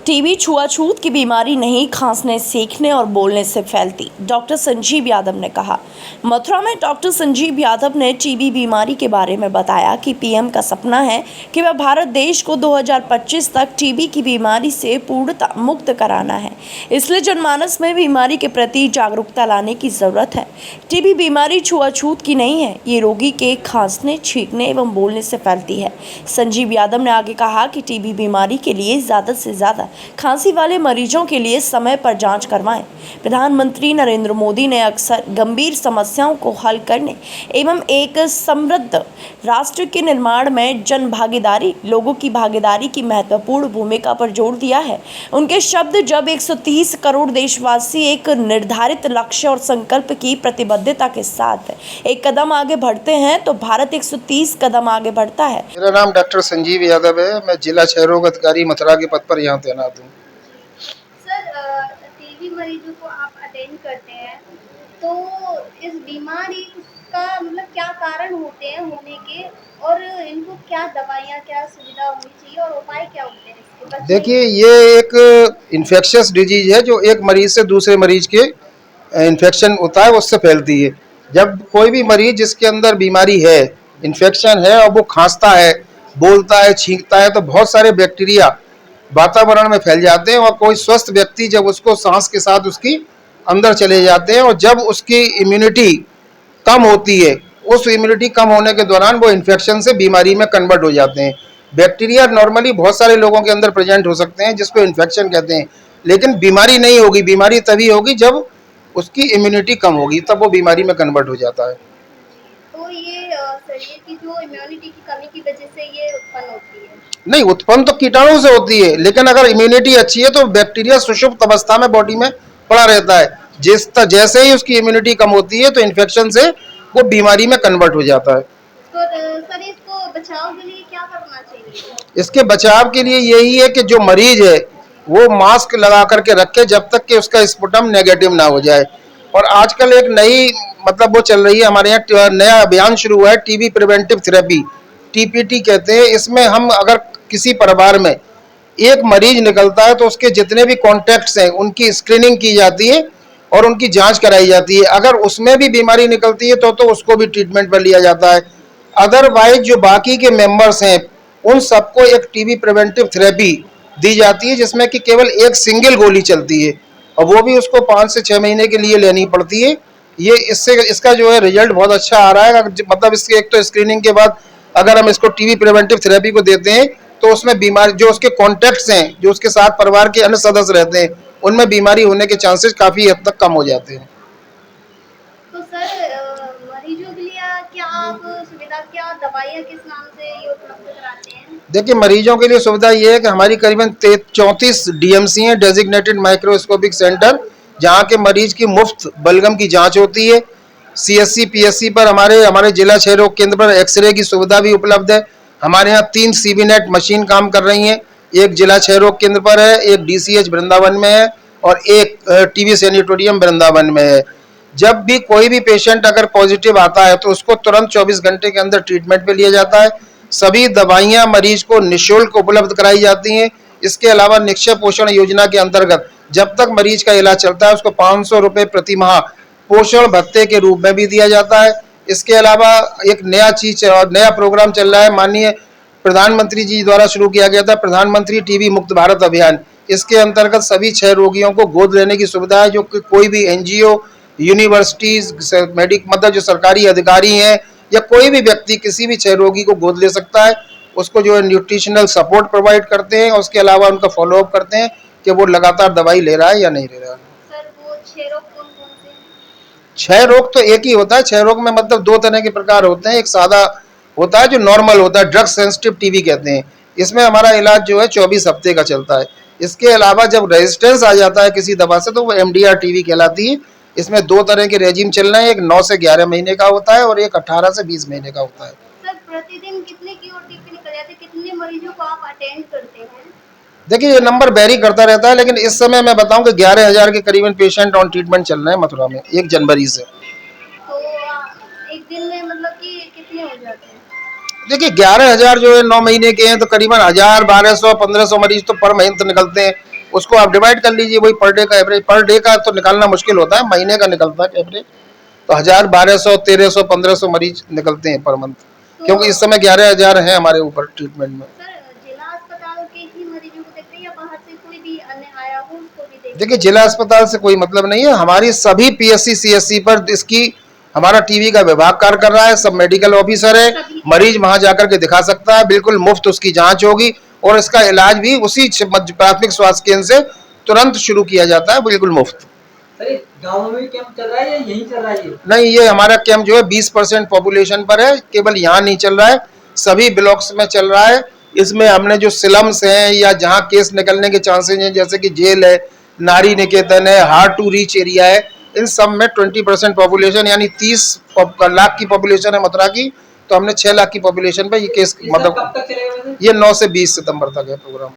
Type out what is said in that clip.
TB छुआछूत की बीमारी नहीं, खांसने, सीखने और बोलने से फैलती, डॉक्टर संजीव यादव ने कहा। मथुरा में डॉक्टर संजीव यादव ने टीबी बीमारी के बारे में बताया कि पीएम का सपना है कि वह भारत देश को 2025 तक टीबी की बीमारी से पूर्णतः मुक्त कराना है। इसलिए जनमानस में बीमारी के प्रति जागरूकता लाने की जरूरत है। टीबी बीमारी छुआछूत की नहीं है, ये रोगी के खांसने, छींकने एवं बोलने से फैलती है। संजीव यादव ने आगे कहा कि टीबी बीमारी के लिए ज़्यादा से ज़्यादा खांसी वाले मरीजों के लिए समय पर जांच करवाएं। प्रधानमंत्री नरेंद्र मोदी ने अक्सर गंभीर समस्याओं को हल करने एवं एक समृद्ध राष्ट्र के निर्माण में जन भागीदारी, लोगों की भागीदारी की महत्वपूर्ण भूमिका पर जोर दिया है। उनके शब्द, जब 130 करोड़ देशवासी एक निर्धारित लक्ष्य और संकल्प की प्रतिबद्धता के साथ एक कदम आगे बढ़ते हैं तो भारत 130 कदम आगे बढ़ता है। मेरा नाम डॉक्टर संजीव यादव है। मैं जिला क्षय रोग अधिकारी मथुरा के पद पर यहाँ तैनात हूँ। सर, टीबी मरीजों को आप अटेंड करते हैं, तो इस बीमारी का मतलब क्या कारण होते हैं होने के, और इनको क्या दवाइयाँ, क्या सुविधा होनी चाहिए और उपाय क्या होते हैं इसके बचने के? देखिए, ये एक इन्फेक्शियस डिजीज है जो एक मरीज से दूसरे मरीज के इन्फेक्शन होता है, उससे फैलती है। जब कोई भी मरीज जिसके अंदर बीमारी है, इन्फेक्शन है और वो खांसता है, बोलता है, छींकता है, तो बहुत सारे बैक्टीरिया वातावरण में फैल जाते हैं और कोई स्वस्थ व्यक्ति जब उसको सांस के साथ उसकी अंदर चले जाते हैं और जब उसकी इम्यूनिटी कम होती है, उस इम्यूनिटी कम होने के दौरान वो इन्फेक्शन से बीमारी में कन्वर्ट हो जाते हैं। बैक्टीरिया नॉर्मली बहुत सारे लोगों के अंदर प्रेजेंट हो सकते हैं जिसको इन्फेक्शन कहते हैं, लेकिन बीमारी नहीं होगी। बीमारी तभी होगी जब उसकी इम्यूनिटी कम होगी, तब वो बीमारी में कन्वर्ट हो जाता है। तो ये शरीर की जो इम्यूनिटी की कमी की वजह से ये उत्पन्न होती है? नहीं, उत्पन्न तो कीटाणु से होती है, लेकिन अगर इम्यूनिटी अच्छी है तो बैक्टीरिया सुषुप्त अवस्था में बॉडी में पड़ा रहता है। जैसे ही उसकी इम्यूनिटी कम होती है तो इन्फेक्शन से वो बीमारी में कन्वर्ट हो जाता है। तो सर, इसको बचाव के लिए क्या करना चाहिए? इसके बचाव के लिए यही है कि जो मरीज है वो मास्क लगा करके रखे जब तक कि उसका स्पुटम नेगेटिव ना हो जाए। और आजकल एक नई वो चल रही है, हमारे यहाँ नया अभियान शुरू हुआ है, टीबी प्रिवेंटिव थेरेपी, टीपीटी कहते हैं। इसमें हम अगर किसी परिवार में एक मरीज निकलता है तो उसके जितने भी कॉन्टैक्ट्स हैं उनकी स्क्रीनिंग की जाती है और उनकी जांच कराई जाती है। अगर उसमें भी बीमारी निकलती है तो उसको भी ट्रीटमेंट पर लिया जाता है। अदरवाइज जो बाकी के मेंबर्स हैं उन सबको एक टीबी प्रिवेंटिव थेरेपी दी जाती है जिसमें कि केवल एक सिंगल गोली चलती है और वो भी उसको 5 से 6 महीने के लिए लेनी पड़ती है। ये इसका जो है रिजल्ट बहुत अच्छा आ रहा है। मतलब इसके एक तो स्क्रीनिंग के बाद अगर हम इसको टीबी प्रिवेंटिव थेरेपी को देते हैं तो उसमें बीमारी जो उसके कॉन्टैक्ट्स हैं, जो उसके साथ परिवार के अन्य सदस्य रहते हैं, उनमें बीमारी होने के चांसेस काफी हद तक कम हो जाते हैं। तो सर, मरीजों के लिए क्या आप सुविधा, क्या दवाइयाँ किस नाम से ये उपलब्ध कराते हैं? देखिए, मरीजों के लिए सुविधा ये है कि हमारी करीबन 34 डीएमसी हैं, डेजिग्नेटेड माइक्रोस्कोपिक सेंटर, जहाँ के मरीज की मुफ्त बलगम की जांच होती है। सीएससी पीएससी पर हमारे जिला क्षय रोग केंद्र पर एक्सरे की सुविधा भी उपलब्ध है। हमारे यहाँ 3 सीबीनेट मशीन काम कर रही हैं। एक जिला क्षय रोग केंद्र पर है, एक डीसीएच वृंदावन में है और एक टीबी सैनिटोरियम वृंदावन में है। जब भी कोई भी पेशेंट अगर पॉजिटिव आता है तो उसको तुरंत 24 घंटे के अंदर ट्रीटमेंट पे लिया जाता है। सभी दवाइयाँ मरीज को निःशुल्क उपलब्ध कराई जाती हैं। इसके अलावा निक्षय पोषण योजना के अंतर्गत जब तक मरीज का इलाज चलता है उसको 500 रुपये प्रति माह पोषण भत्ते के रूप में भी दिया जाता है। इसके अलावा एक नया प्रोग्राम चल रहा है, माननीय प्रधानमंत्री जी द्वारा शुरू किया गया था, प्रधानमंत्री टीबी मुक्त भारत अभियान। इसके अंतर्गत सभी क्षय रोगियों को गोद लेने की सुविधा है। जो कोई भी एनजीओ, यूनिवर्सिटीज, मतलब जो सरकारी अधिकारी हैं या कोई भी व्यक्ति किसी भी क्षय रोगी को गोद ले सकता है। उसको जो है न्यूट्रिशनल सपोर्ट प्रोवाइड करते हैं और उसके अलावा उनका फॉलोअप करते हैं कि वो लगातार दवाई ले रहा है या नहीं ले रहा है। सर, वो क्षय रोग कौन कौन से हैं? क्षय रोग तो एक ही होता है। क्षय रोग में मतलब 2 तरह के प्रकार होते हैं। एक सादा होता है जो नॉर्मल होता है, ड्रग सेंसिटिव टीबी कहते हैं। इसमें हमारा इलाज जो है 24 हफ्ते का चलता है। इसके अलावा जब रेजिस्टेंस आ जाता है किसी दवा से तो वो एमडीआर टीबी कहलाती है। इसमें 2 तरह के रेजिम चल रहे हैं, एक 9 से 11 महीने का होता है और एक 18 से 20 महीने का होता है। सर, प्रतिदिन कितने की ओटीपी निकल जाते हैं? कितने मरीजों को आप अटेंड करते हैं? देखिए, ये नंबर वेरी करता रहता है, लेकिन इस समय मैं बताऊं कि 11,000 के करीबन पेशेंट ऑन ट्रीटमेंट चल रहे हैं मथुरा में 1 जनवरी से। तो एक दिन में मतलब कि कितने हो जाते हैं? देखिए, 11,000 जो है 9 महीने के हैं तो करीबन 1,000, 1,200, 1,500 मरीज तो पर महीने तो निकलते हैं। उसको आप डिवाइड कर लीजिए, वही पर डे का एवरेज, पर डे का तो निकालना मुश्किल होता है, महीने का निकलता है एवरेज, तो 1000, 1200, 1300, 1500 मरीज निकलते हैं पर मंथ, क्योंकि इस समय 11,000 हैं हमारे ऊपर ट्रीटमेंट में। सर जिला अस्पताल के ही मरीजों को देखते हैं या बाहर से कोई भी अन्य आया हो उसको भी देखते हैं? देखिए, जिला अस्पताल से कोई मतलब नहीं है, हमारी सभी पीएससी सीएससी पर इसकी हमारा टीबी का विभाग कार्य कर रहा है, सब मेडिकल ऑफिसर है, मरीज वहां जाकर के दिखा सकता है, बिल्कुल मुफ्त उसकी जांच होगी और इसका इलाज भी उसी प्राथमिक स्वास्थ्य केंद्र से तुरंत शुरू किया जाता है, बिल्कुल मुफ्त। सर ये गाँव में भी कैंप चल रहा है या यहीं चल रहा है ये? नहीं, ये हमारा कैंप जो है 20% पॉपुलेशन पर है, केवल यहाँ नहीं चल रहा है, सभी ब्लॉक्स में चल रहा है। इसमें हमने जो स्लम्स हैं या जहाँ केस निकलने के चांसेस हैं, जैसे कि जेल है, नारी निकेतन है, हार्ड टू रीच एरिया है, इन सब में 20% पॉपुलेशन यानी 30 लाख की पॉपुलेशन है मथुरा की, तो हमने 6 लाख की पॉपुलेशन पे ये केस ये सब मतलब कब तक चलेगा वैसे? ये 9 से 20 सितंबर तक है प्रोग्राम।